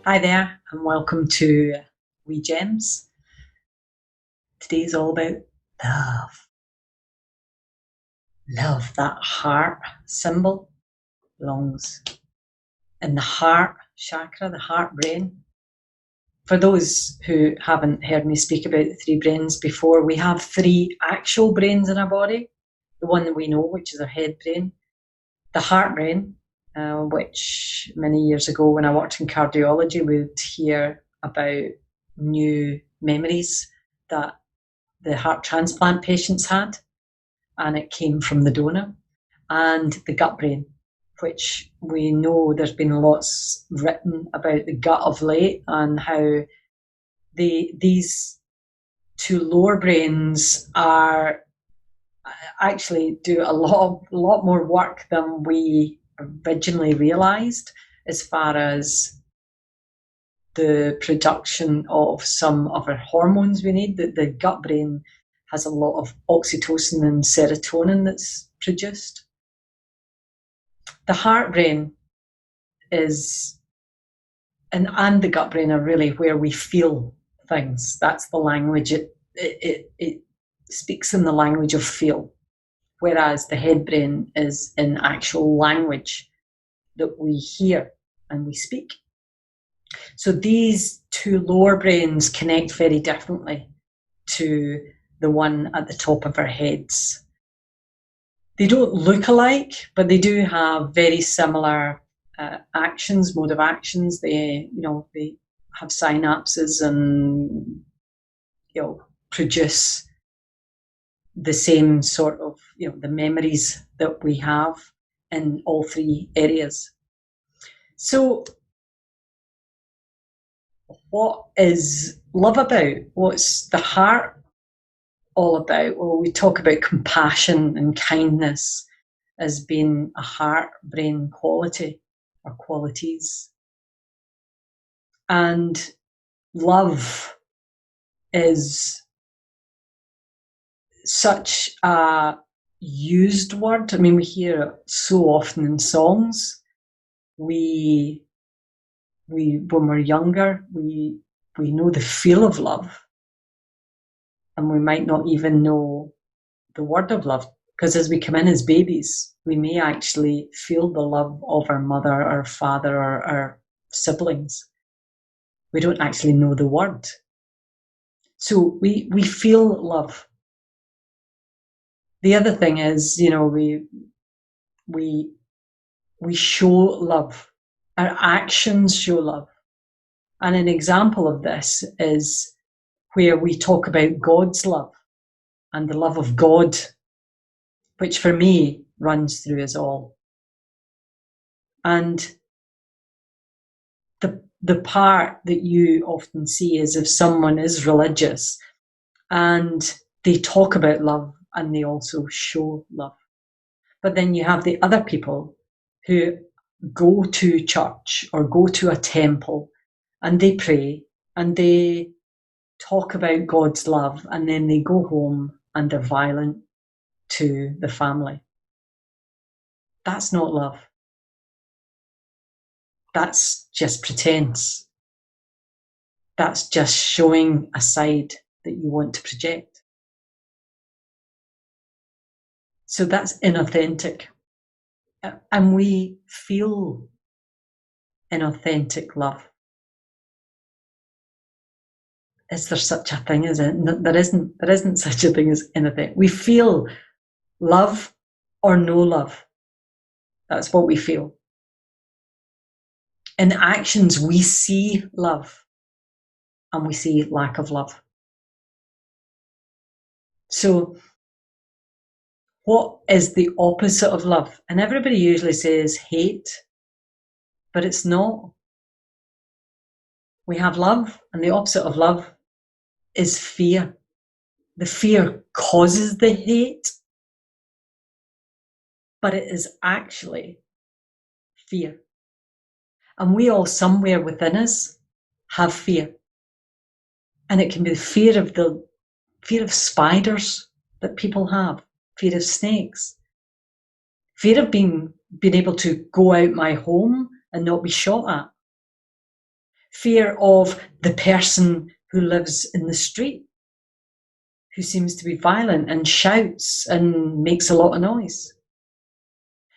Hi there, and welcome to Wee Gems. Today's all about love. Love, that heart symbol, belongs in the heart chakra, the heart brain. For those who haven't heard me speak about the three brains before, we have three actual brains in our body. The one that we know, which is our head brain, the heart brain, which many years ago when I worked in cardiology, we would hear about new memories that the heart transplant patients had, and it came from the donor. And the gut brain, which we know there's been lots written about the gut of late and how these two lower brains are actually do a lot more work than we originally realized, as far as the production of some of our hormones we need. The gut brain has a lot of oxytocin and serotonin that's produced. The heart brain is, and the gut brain are really where we feel things. That's the language. It speaks in the language of feel, whereas the head brain is in actual language that we hear and we speak. So these two lower brains connect very differently to the one at the top of our heads. They don't look alike, but they do have very similar actions, mode of actions. They have synapses and produce the same sort of the memories that we have in all three areas. So what is love about? What's the heart all about? Well, we talk about compassion and kindness as being a heart brain quality or qualities. And love is such a used word. I mean, we hear it so often in songs. We when we're younger, we know the feel of love, and we might not even know the word of love, because as we come in as babies, we may actually feel the love of our mother, our father, or our siblings. We don't actually know the word. So we feel love. The other thing is, we show love. Our actions show love. And an example of this is where we talk about God's love and the love of God, which for me runs through us all. And the part that you often see is if someone is religious and they talk about love and they also show love. But then you have the other people who go to church or go to a temple and they pray and they talk about God's love, and then they go home and they're violent to the family. That's not love. That's just pretense. That's just showing a side that you want to project. So that's inauthentic. And we feel inauthentic love. Is there such a thing as it? There isn't such a thing as inauthentic. We feel love or no love. That's what we feel. In actions, we see love and we see lack of love. So what is the opposite of love? And everybody usually says hate, but it's not. We have love, and the opposite of love is fear. The fear causes the hate, but it is actually fear. And we all somewhere within us have fear. And it can be the fear of spiders that people have, fear of snakes, fear of being able to go out my home and not be shot at, Fear of the person who lives in the street, who seems to be violent and shouts and makes a lot of noise.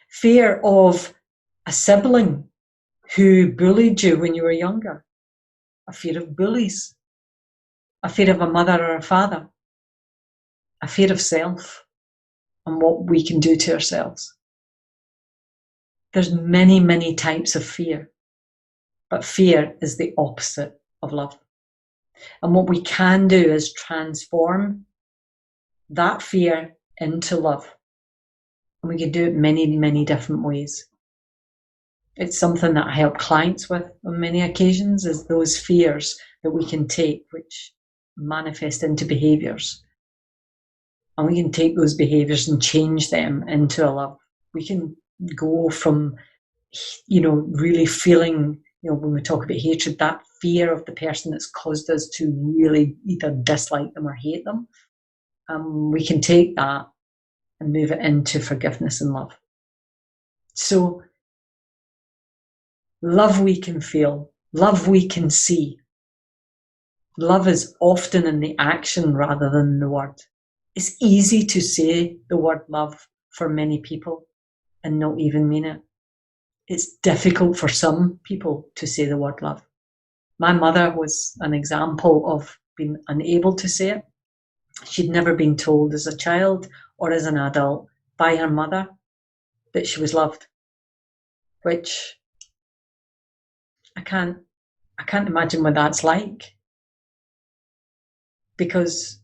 Fear of a sibling who bullied you when you were younger. A fear of bullies. A fear of a mother or a father. A fear of self and what we can do to ourselves. There's many, many types of fear, but fear is the opposite of love. And what we can do is transform that fear into love. And we can do it many, many different ways. It's something that I help clients with on many occasions, is those fears that we can take, which manifest into behaviours. And we can take those behaviours and change them into a love. We can go from, really feeling, when we talk about hatred, that fear of the person that's caused us to really either dislike them or hate them. We can take that and move it into forgiveness and love. So, love we can feel, love we can see. Love is often in the action rather than the word. It's easy to say the word love for many people and not even mean it. It's difficult for some people to say the word love. My mother was an example of being unable to say it. She'd never been told as a child or as an adult by her mother that she was loved, which I can't imagine what that's like, because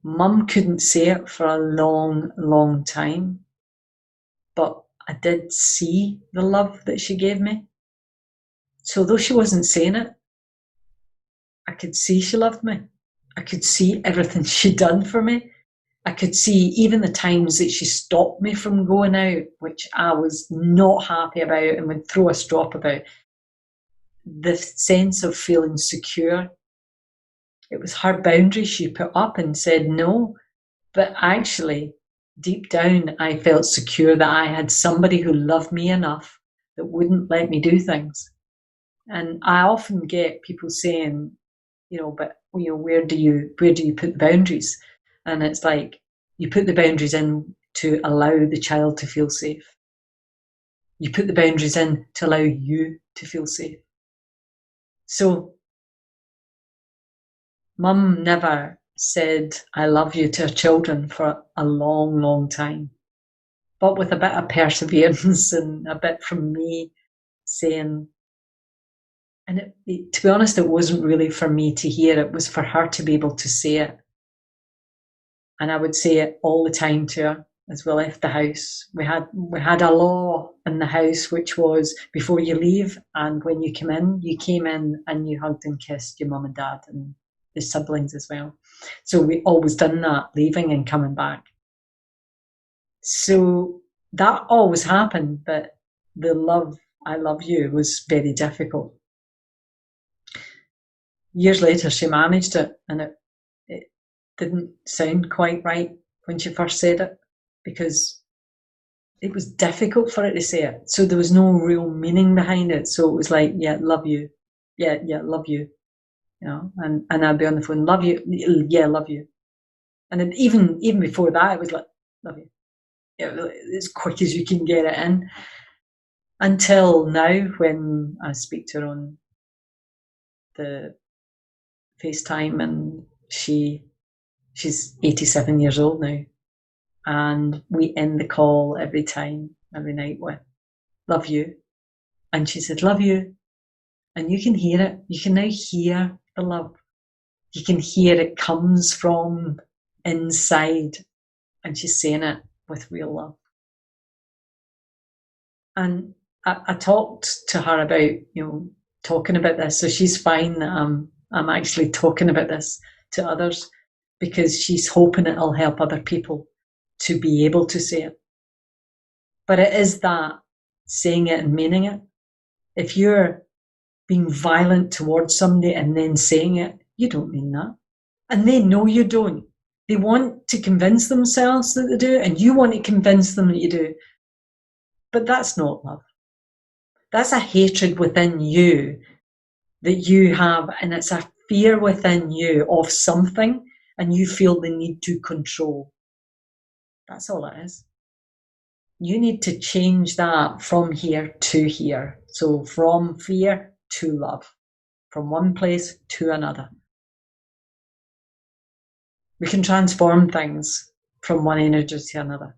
Mum couldn't say it for a long, long time, but I did see the love that she gave me. So though she wasn't saying it, I could see she loved me. I could see everything she'd done for me. I could see even the times that she stopped me from going out, which I was not happy about and would throw a strop about. The sense of feeling secure. It was her boundaries she put up and said no, but actually, deep down, I felt secure that I had somebody who loved me enough that wouldn't let me do things. And I often get people saying, but where do you put the boundaries? And it's like, you put the boundaries in to allow the child to feel safe. You put the boundaries in to allow you to feel safe. So, Mum never said I love you to her children for a long, long time, but with a bit of perseverance and a bit from me saying, and to be honest, it wasn't really for me to hear, it was for her to be able to say it. And I would say it all the time to her as we left the house. We had a law in the house, which was before you leave and when you came in and you hugged and kissed your mum and dad and the siblings as well. So we always done that, leaving and coming back. So that always happened, but the love, I love you, was very difficult. Years later, she managed it, and it didn't sound quite right when she first said it, because it was difficult for her to say it. So there was no real meaning behind it. So it was like, yeah, love you. Yeah, love you. And I'd be on the phone, love you, yeah, love you. And then even before that, it was like, love you. Yeah, as quick as you can get it in. Until now, when I speak to her on the FaceTime, and she's 87 years old now, and we end the call every night with, love you. And she said, love you. And you can hear it. You can now hear the love. You can hear it comes from inside, and she's saying it with real love. And I talked to her about, talking about this. So she's fine that I'm actually talking about this to others, because she's hoping it'll help other people to be able to say it. But it is that saying it and meaning it. If you're being violent towards somebody and then saying it, you don't mean that. And they know you don't. They want to convince themselves that they do, and you want to convince them that you do. But that's not love. That's a hatred within you that you have, and it's a fear within you of something, and you feel the need to control. That's all it is. You need to change that from here to here. So from fear to love, from one place to another. We can transform things from one energy to another,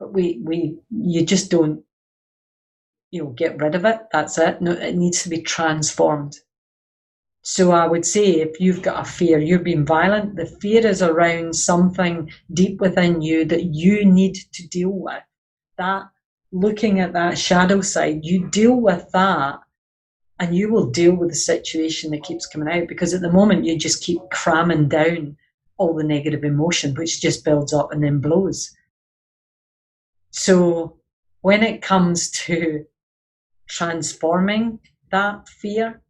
but you just don't, get rid of it. That's it. No, it needs to be transformed. So I would say if you've got a fear, you're being violent, the fear is around something deep within you that you need to deal with. That, looking at that shadow side, you deal with that and you will deal with the situation that keeps coming out, because at the moment you just keep cramming down all the negative emotion, which just builds up and then blows. So when it comes to transforming that fear,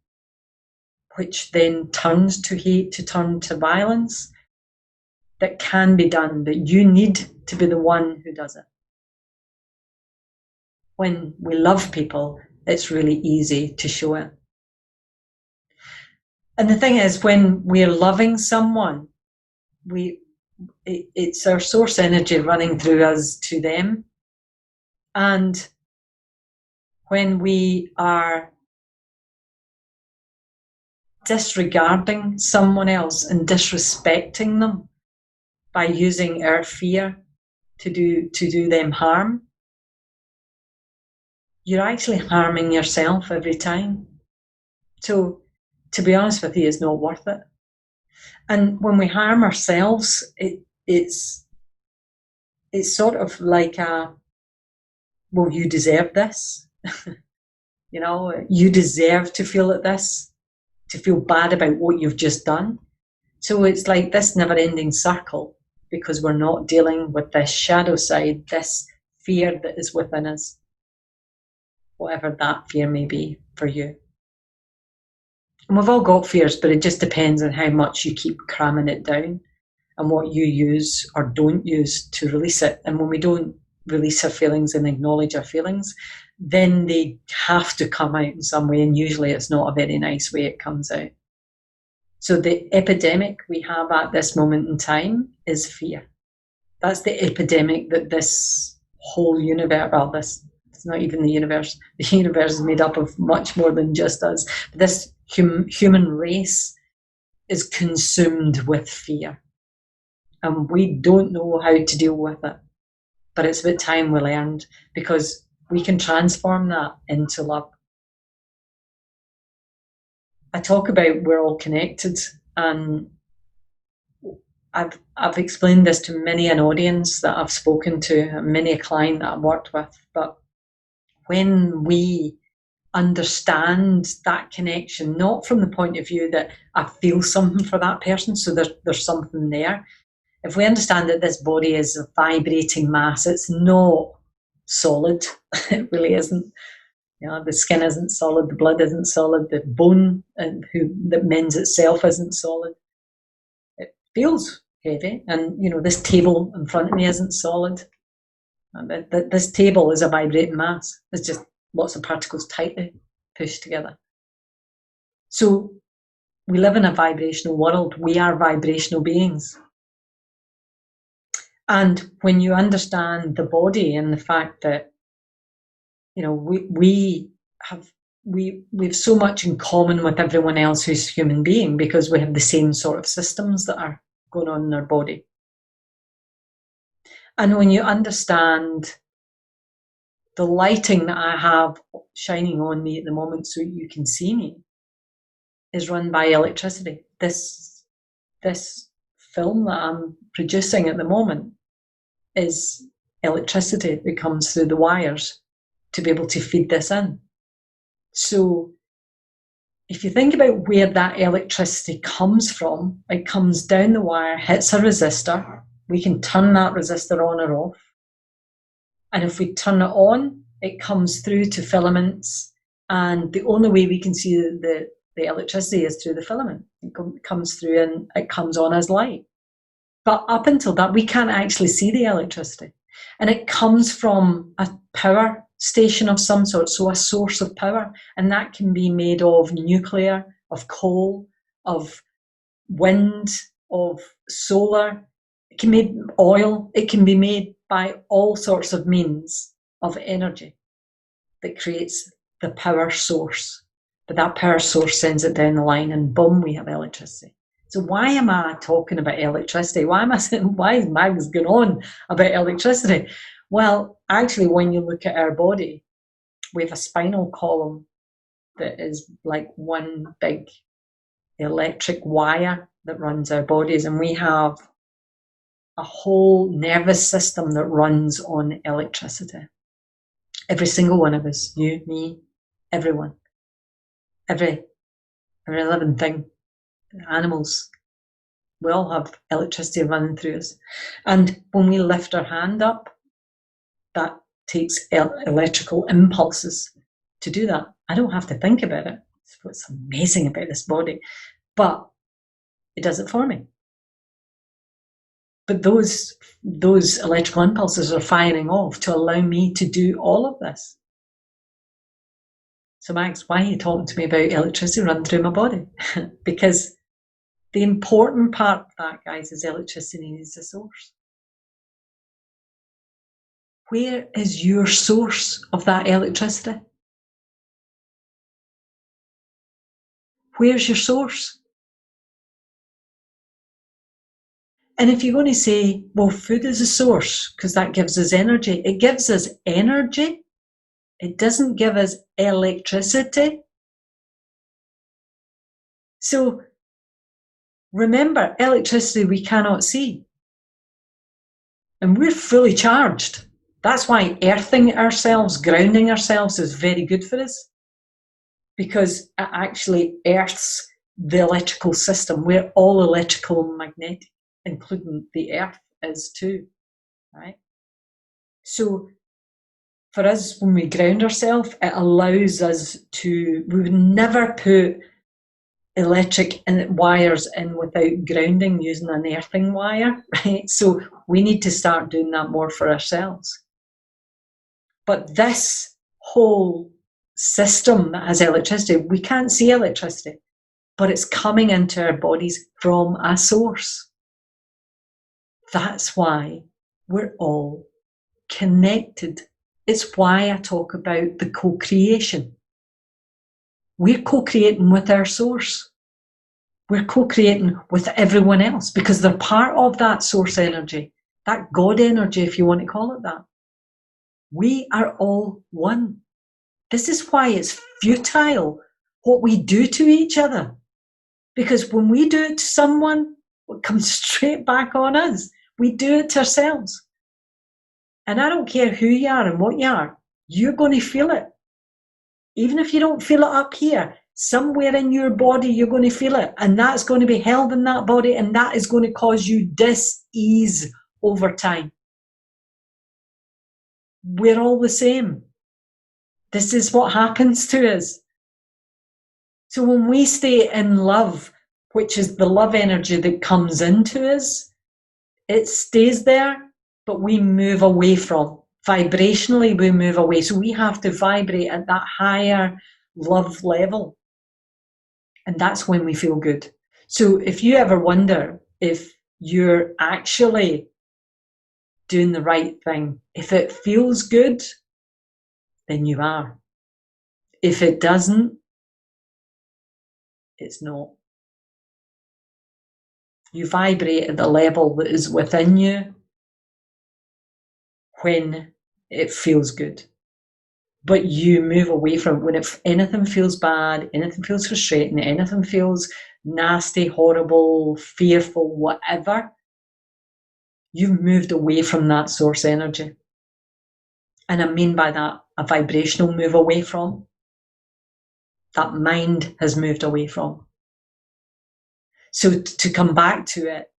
which then turns to hate, to turn to violence, that can be done, but you need to be the one who does it. When we love people, it's really easy to show it. And the thing is, when we're loving someone, it's our source energy running through us to them. And when we are disregarding someone else and disrespecting them by using our fear to do them harm, you're actually harming yourself every time. So to be honest with you, it's not worth it. And when we harm ourselves, it's sort of like well, you deserve this. You deserve to feel like this, to feel bad about what you've just done. So it's like this never-ending circle, because we're not dealing with this shadow side, this fear that is within us, whatever that fear may be for you. And we've all got fears, but it just depends on how much you keep cramming it down and what you use or don't use to release it. And when we don't release our feelings and acknowledge our feelings, then they have to come out in some way, and usually it's not a very nice way it comes out. So the epidemic we have at this moment in time is fear. That's the epidemic that this whole universe, well, it's not even the universe is made up of much more than just us. But this human race is consumed with fear, and we don't know how to deal with it. But it's about time we learned, because we can transform that into love. I talk about we're all connected, and I've explained this to many an audience that I've spoken to, and many a client that I've worked with. But when we understand that connection, not from the point of view that I feel something for that person, so there's something there. If we understand that this body is a vibrating mass, it's not solid. It really isn't. The skin isn't solid, the blood isn't solid, the bone that mends itself isn't solid. It feels heavy, and this table in front of me isn't solid. This table is a vibrating mass. It's just lots of particles tightly pushed together. So we live in a vibrational world. We are vibrational beings. And when you understand the body and the fact that, we have so much in common with everyone else who's human being, because we have the same sort of systems that are going on in our body. And when you understand the lighting that I have shining on me at the moment so you can see me is run by electricity. This film that I'm producing at the moment is electricity that comes through the wires to be able to feed this in. So if you think about where that electricity comes from, it comes down the wire, hits a resistor. We can turn that resistor on or off. And if we turn it on, it comes through to filaments. And the only way we can see the electricity is through the filament. It comes through and it comes on as light. But up until that, we can't actually see the electricity. And it comes from a power station of some sort, so a source of power. And that can be made of nuclear of coal, of wind, of solar. It can be made oil. It can be made by all sorts of means of energy that creates the power source. But that power source sends it down the line and boom, we have electricity. So why am I talking about electricity? Why is Mags going on about electricity? Well, actually, when you look at our body, we have a spinal column that is like one big electric wire that runs our bodies, and we have a whole nervous system that runs on electricity. Every single one of us, you, me, everyone, every living thing, animals, we all have electricity running through us. And when we lift our hand up, that takes electrical impulses to do that. I don't have to think about it. It's what's amazing about this body. But it does it for me. But those electrical impulses are firing off to allow me to do all of this. So Max, why are you talking to me about electricity running through my body? Because the important part of that, guys, is electricity needs a source. Where is your source of that electricity? Where's your source? And if you're going to say, well, food is a source because that gives us energy, it gives us energy. It doesn't give us electricity. So remember, electricity we cannot see. And we're fully charged. That's why earthing ourselves, grounding ourselves is very good for us. Because it actually earths the electrical system. We're all electrical and magnetic, including the earth is too, right? So for us, when we ground ourselves, it allows us to, we would never put electric wires in without grounding using an earthing wire, right? So we need to start doing that more for ourselves. But this whole system that has electricity, we can't see electricity, but it's coming into our bodies from a source. That's why we're all connected. It's why I talk about the co-creation. We're co-creating with our source. We're co-creating with everyone else because they're part of that source energy, that God energy, if you want to call it that. We are all one. This is why it's futile what we do to each other. Because when we do it to someone, it comes straight back on us. We do it to ourselves. And I don't care who you are and what you are, you're going to feel it. Even if you don't feel it up here, somewhere in your body, you're going to feel it. And that's going to be held in that body, and that is going to cause you dis-ease over time. We're all the same. This is what happens to us. So when we stay in love, which is the love energy that comes into us, it stays there, but we move away from. Vibrationally, we move away. So we have to vibrate at that higher love level. And that's when we feel good. So if you ever wonder if you're actually doing the right thing, if it feels good, then you are. If it doesn't, it's not. You vibrate at the level that is within you when it feels good. But you move away from it when anything feels bad, anything feels frustrating, anything feels nasty, horrible, fearful, whatever. You've moved away from that source energy. And I mean by that, a vibrational move away from. That mind has moved away from. So to come back to it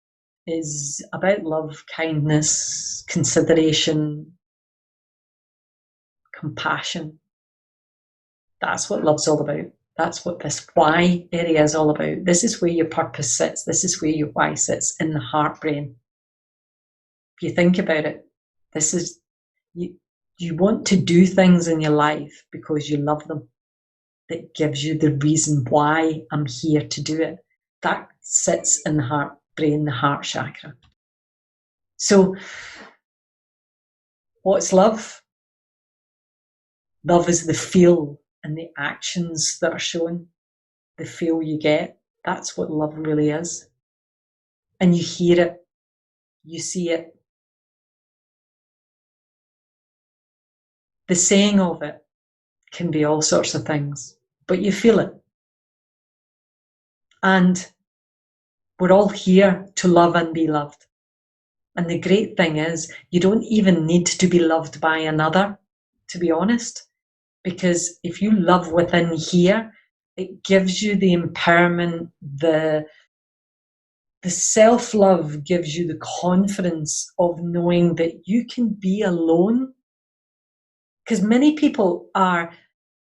is about love, kindness, consideration, compassion. That's what love's all about. That's what this why area is all about. This is where your purpose sits. This is where your why sits, in the heart brain. If you think about it, this is, you want to do things in your life because you love them. that gives you the reason why I'm here to do it. That sits in the heart brain, the heart chakra. So what's love? Love is the feel and the actions that are shown, the feel you get. That's what love really is. And you hear it, you see it. The saying of it can be all sorts of things, but you feel it. And we're all here to love and be loved. And the great thing is, you don't even need to be loved by another, to be honest. Because if you love within here, it gives you the empowerment, the self-love gives you the confidence of knowing that you can be alone. Because many people are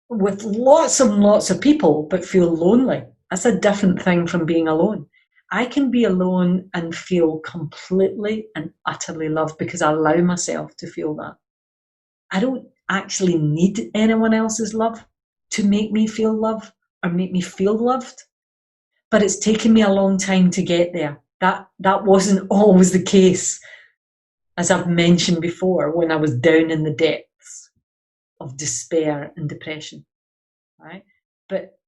with lots and lots of people, but feel lonely. That's a different thing from being alone. I can be alone and feel completely and utterly loved because I allow myself to feel that. I don't actually need anyone else's love to make me feel love or make me feel loved. But it's taken me a long time to get there. That wasn't always the case, as I've mentioned before, when I was down in the depths of despair and depression, right? But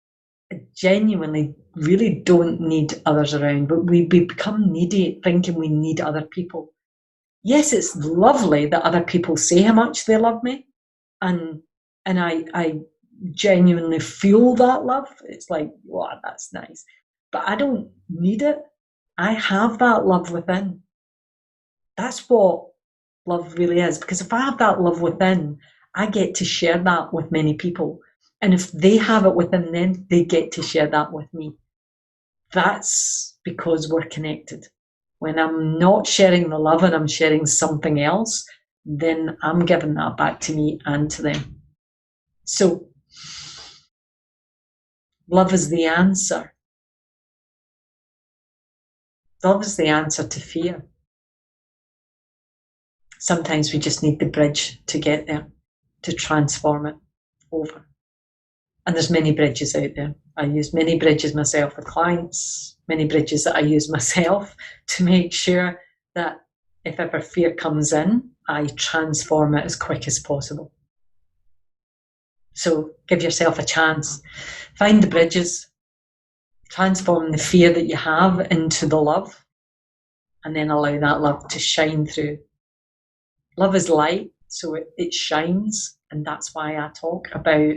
I genuinely really don't need others around, but we become needy thinking we need other people. Yes, it's lovely that other people say how much they love me, and I genuinely feel that love. It's like, wow, that's nice. But I don't need it. I have that love within. That's what love really is. Because if I have that love within, I get to share that with many people. And if they have it within them, they get to share that with me. That's because we're connected. When I'm not sharing the love and I'm sharing something else, then I'm giving that back to me and to them. So, love is the answer. Love is the answer to fear. Sometimes we just need the bridge to get there, to transform it over. And there's many bridges out there. I use many bridges myself with clients, many bridges that I use myself to make sure that if ever fear comes in, I transform it as quick as possible. So give yourself a chance. Find the bridges, transform the fear that you have into the love, and then allow that love to shine through. Love is light, so it shines, and that's why I talk about,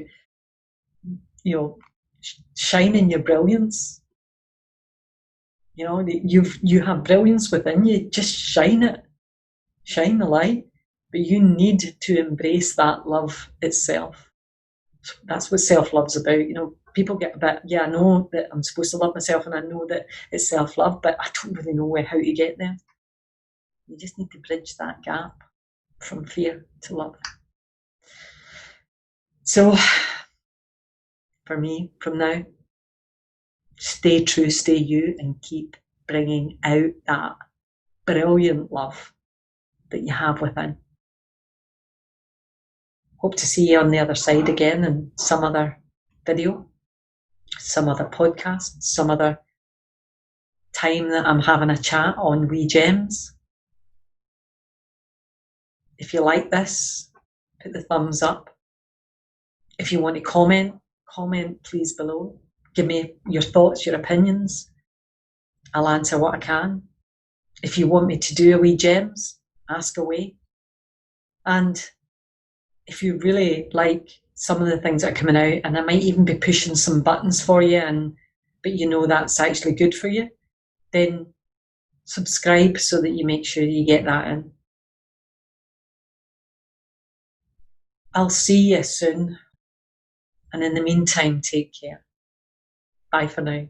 shining your brilliance. You have brilliance within you. Just shine it, shine the light. But you need to embrace that love itself. That's what self-love's about. People get a bit, I know that I'm supposed to love myself, and I know that it's self-love, but I don't really know how to get there. You just need to bridge that gap from fear to love. So, for me, from now, stay true, stay you, and keep bringing out that brilliant love that you have within. Hope to see you on the other side again in some other video, some other podcast, some other time that I'm having a chat on Wee Gems. If you like this, put the thumbs up. If you want to comment please below. Give me your thoughts, your opinions. I'll answer what I can. If you want me to do a Wee Gems, ask away. And if you really like some of the things that are coming out, and I might even be pushing some buttons for you, but that's actually good for you, then subscribe so that you make sure you get that in. I'll see you soon. And in the meantime, take care. Bye for now.